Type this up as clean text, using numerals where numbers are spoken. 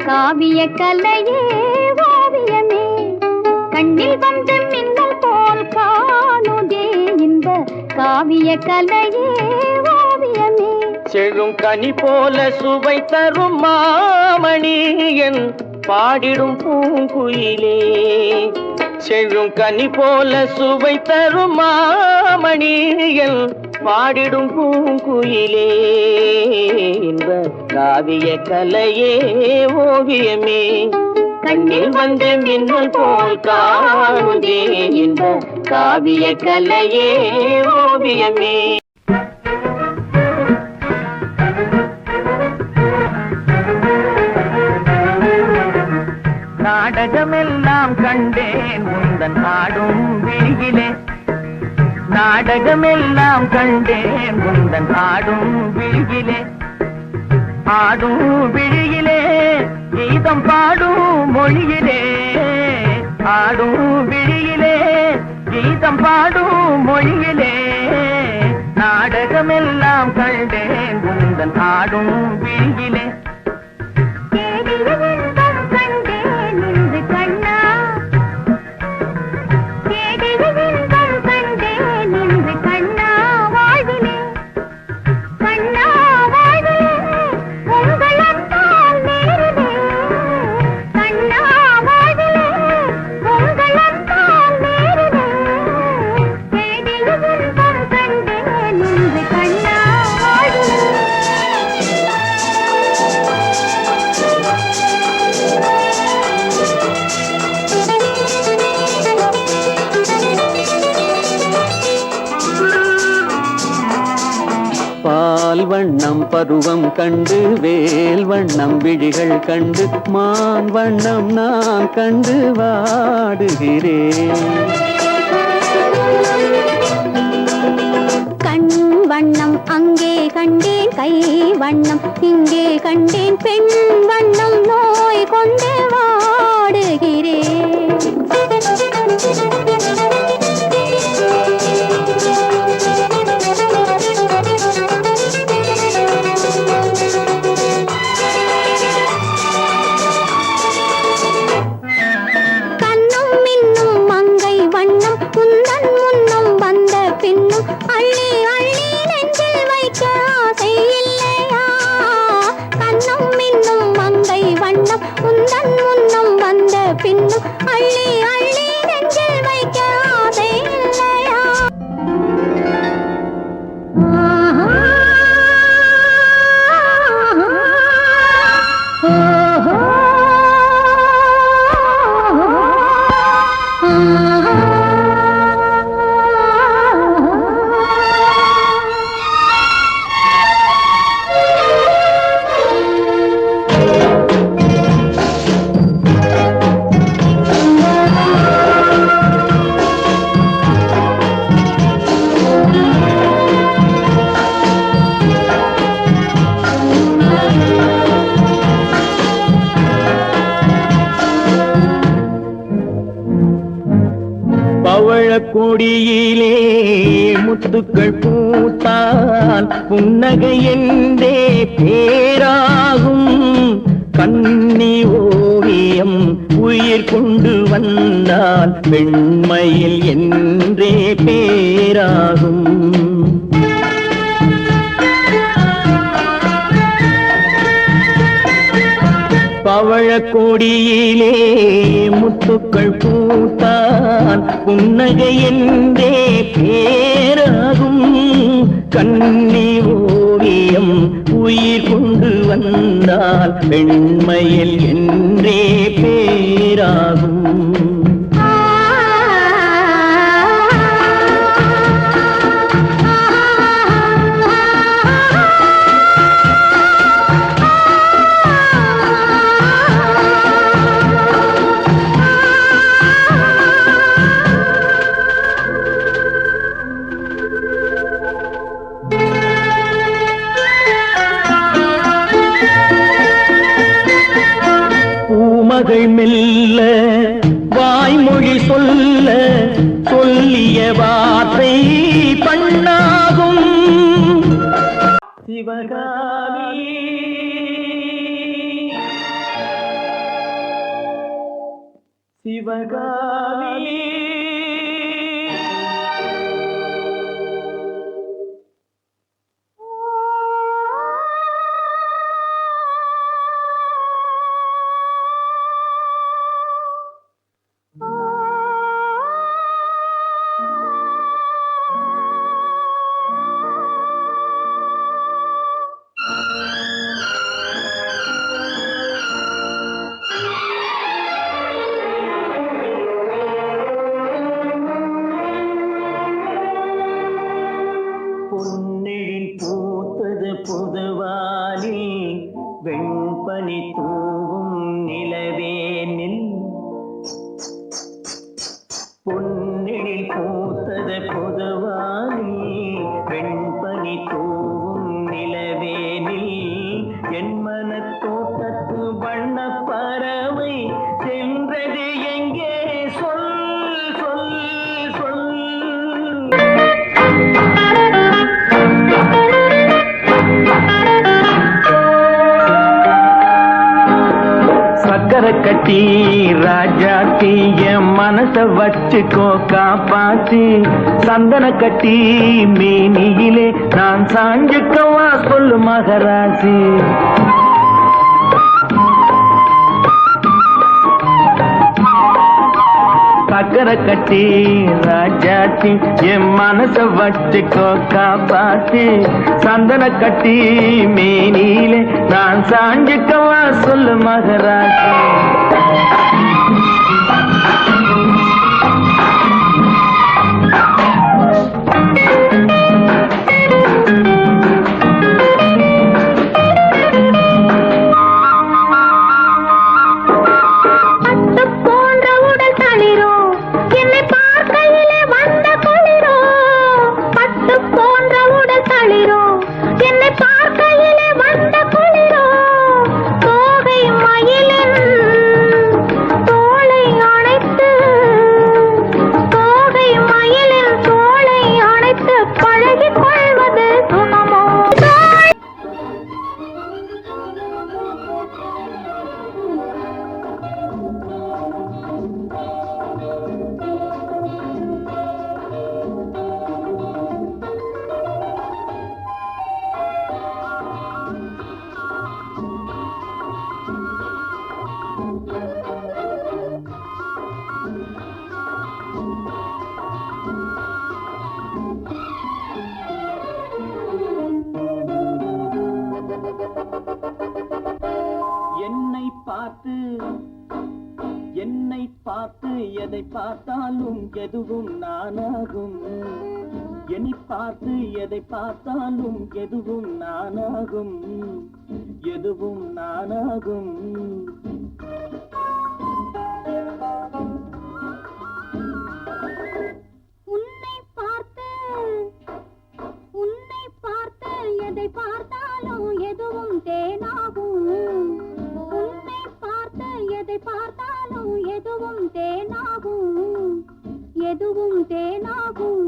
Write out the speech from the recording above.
காவிய கலையே ஓவியமே கண்ணில் வந்து மின்னல் போல் காணுதே இன்ப காவிய கலையே ஓவியமே செழும் கனி போல சுவை தரும் மாமணியன் பாடிடும் பூங்குயிலே செழும் கனி போல சுவை தரும் மாமணியன் பாடிடும் பூங்குயிலே இன்ப காவிய கலையே ஓவியமே கண்ணில் வந்து மின்னல் போல் காணுதே இன்ப காவிய கலையே ஓவியமே நாடகமெல்லாம் கண்டேன் உந்தன் ஆடும் விழியிலே நாடகமெல்லாம் கண்டேன் உந்தன் ஆடும் விழியிலே ஆடும் விழியிலே கீதம் பாடும் மொழியிலே ஆடும் விழியிலே கீதம் பாடும் மொழியிலே நாடகமெல்லாம் கண்டேன் உந்தன் ஆடும் விழியிலே வண்ணம் பருவம் கண்டு வேல் வண்ணம் விழிகள் கண்டு மான் வண்ணம் நான் கண்டு வாடுகிறேன் கண் வண்ணம் அங்கே கண்டேன் கை வண்ணம் இங்கே கண்டேன் பெண் வண்ணம் நோய் கொண்டு வாடுகிறேன் கொடியிலே முத்துக்கள் பூத்தால் புன்னகை என்றே பேராகும் கண்ணி ஓவியம் உயிர் கொண்டு வந்தால் பெண்மையில் என்றே பேராகும் பவழக்கொடியிலே முத்துக்கள் பூத்தான் புன்னகை என்றே பேராகும் கண்ணி ஓவியம் உயிர் கொண்டு வந்தால் பெண்மையில் என்றே பேராகும் மகள் மெல்ல வாய்மொழி சொல்ல சொல்லிய வார்த்தை பண்ணாகும் சிவகாமி சிவகாமி பொன்னெழில் பூத்தது புதுவானில் வெண்பனி தூவும் நிலவேனில் பொன்னெழில் பூத்தது புதுவானில் வெண்பனி தூவும் நிலவேனில் என் மனத் தோட்டத்து வண்ண பறவை சென்றது எங்கே சொல் சொல் சொல் சக்கரை கட்டி ராஜாத்தி என் மனச வச்சுக்கோ காப்பாத்தி சந்தன கட்டி மேனியிலே நான் சாஞ்சுக்கவா சொல்லு மகராசி சக்கரை கட்டி ராஜாத்தி என் மனச வச்சுக்கோ காப்பாத்தி சந்தன கட்டி மேனியிலே நான் சாஞ்சுக்கவா சொல்லு மகராசி என்னை பார்த்து எதை பார்த்தாலும் எதுவும் நானாகும் என்னை பார்த்து எதை பார்த்தாலும் எதுவும் நானாகும் எதுவும் நானாகும் உன்னை பார்த்து எதை பார்த்தாலும் எதுவும் தேனாகும் உன்னை பார்த்து எதை பார்த்தாலும் எதுவும் தேனாகும் எதுவும் தேனாகும்